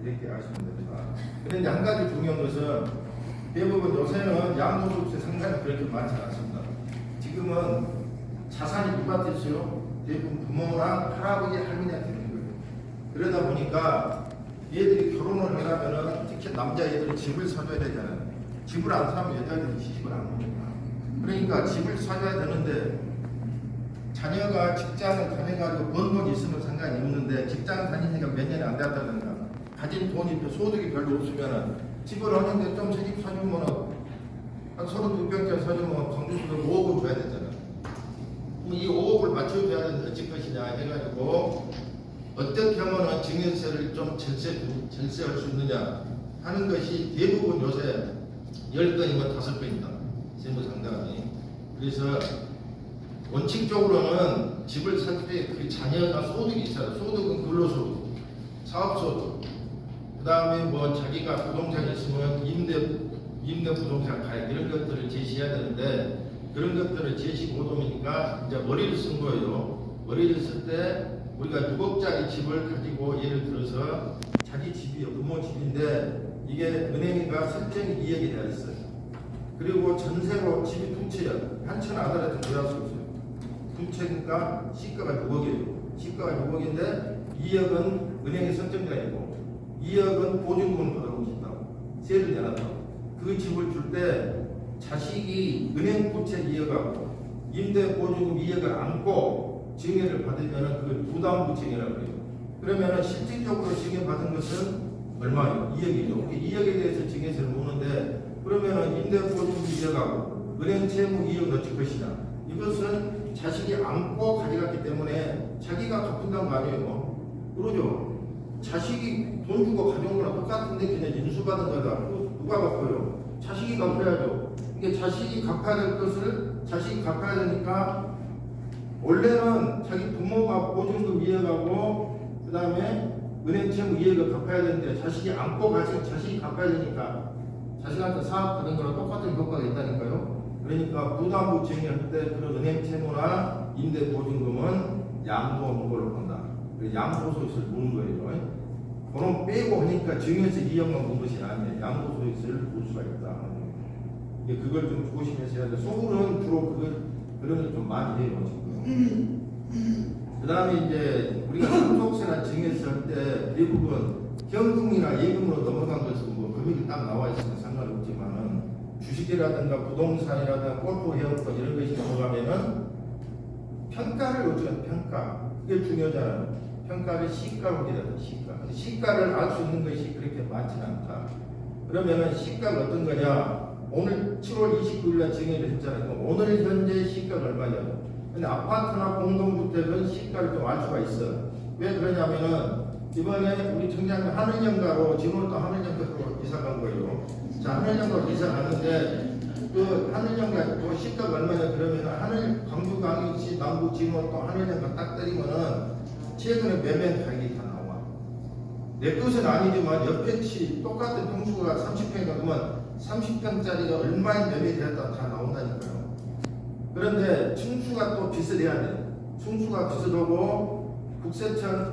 이렇게 아시면 됩니다. 그런데 한 가지 중요한 것은 대부분 요새는 양도소득세 상관이 그렇게 많지 않습니다. 지금은 자산이 누구한테 있어요? 대부분 부모나 할아버지, 할머니한테 있는 거예요. 그러다 보니까 얘들이 결혼을 하려면은 특히 남자애들이 집을 사줘야 되잖아요. 집을 안 사면 여자들이 시집을 안 옵니다. 그러니까 집을 사줘야 되는데 자녀가 직장을 다녀가지고 번 돈 있으면 상관이 없는데 직장 다니니까 몇 년이 안 됐다든가 가진 돈이 소득이 별로 없으면은 집을 하는데 좀 새 집 사주면은 한 32평짜리 사주면 강주수도 5억을 줘야 되잖아요. 그럼 이 5억을 맞춰줘야 되는데 어쩔 것이냐 해가지고 어떻게 하면은 증여세를 좀 절세할 수 있느냐 하는 것이 대부분 요새 10건이면 5건입니다. 세무 상담이. 그래서 원칙적으로는 집을 살 때 그 자녀가 소득이 있어요. 소득은 근로소득, 사업소득, 그 다음에 뭐 자기가 부동산이 있으면 임대 부동산 가액 이런 것들을 제시해야 되는데 그런 것들을 제시 못하니까 이제 머리를 쓴 거예요. 머리를 쓸 때 우리가 6억짜리 집을 가지고 예를 들어서 자기 집이요, 부모 집인데 이게 은행이가 설정이 2억이 되어 있어요. 그리고 전세로 집이 두 채야. 한 채는 아들한테 들어갈 수 없어요. 두 채니까 시가가 6억이에요. 시가가 6억인데 2억은 은행에 설정되어 있고 2억은 보증금을 받아보고 싶다고 세를 내놨다고. 그 집을 줄 때 자식이 은행 부채 2억하고 임대 보증금 2억을 안고 증여를 받으면 그걸 부담부 증여라고 해요. 그러면 실질적으로 증여받은 것은 얼마예요? 2억이죠. 2억에 대해서 증여세를 묻는데 그러면 임대 보증금 2억하고 은행 채무 2억 넣을 것이냐. 이것은 자식이 안고 가져갔기 때문에 자기가 갚는다는 거 아니에요. 그러죠. 자식이 돈 주고 가져온 거랑 똑같은데 그냥 인수받은 거다. 누가 갚아요? 자식이 갚아야죠. 이게 자식이 갚아야 될 것을 자식이 갚아야 되니까 원래는 자기 부모가 보증금 2억하고 그 다음에 은행 채무 2억을 갚아야 되는데 자식이 안고 가서 자식이 갚아야 되니까 자식한테 사업하는 거랑 똑같은 효과가 있다니까요. 그러니까 부담부 증여할 때 그런 은행 채무나 임대 보증금은 양도하는 걸로 본다. 양도소득세를 묻는 거예요. 그럼 빼고 하니까 증여세 2억만 본 것이 아니에요. 양도소득세를 볼 수가 있다. 이게 그걸 좀 조심해서 해야 돼. 서울은 주로 그런 걸 좀 많이 해요. 지금. 그 다음에 이제 우리가 상속세나 증여세 할 때 대부분 현금이나 예금으로 넘어간 것은 뭐 금액이 딱 나와 있으면 상관없지만은 주식이라든가 부동산이라든가 골프 회원권 이런 것이 넘어가면은 평가를 어쩌면 평가. 이게 중요하잖아요. 평가를 시가로 해야 돼. 시가를 알 수 있는 것이 그렇게 많지는 않다. 그러면은 시가가 어떤 거냐? 오늘 7월 29일 날 증여를 했잖아요. 오늘 현재 시가가 얼마냐? 근데 아파트나 공동주택은 시가를 좀 알 수가 있어. 왜 그러냐면은 이번에 우리 청장님 하늘연가로 지금 또 하늘연가로 이사 간 거예요. 자, 하늘연가로 이사 갔는데 그 하늘연가 또 시가가 얼마냐 그러면 광주광역시 남부 지금 또 하늘연가 딱 때리면은 최근에 매매 가격이 다 나와. 내 것은 아니지만 옆에 치 똑같은 평수가 30평이니까 그러면 30평짜리가 얼마에 매매되었다 다 나온다니까요. 그런데 층수가 또 비슷해야 돼. 층수가 비슷하고 국세청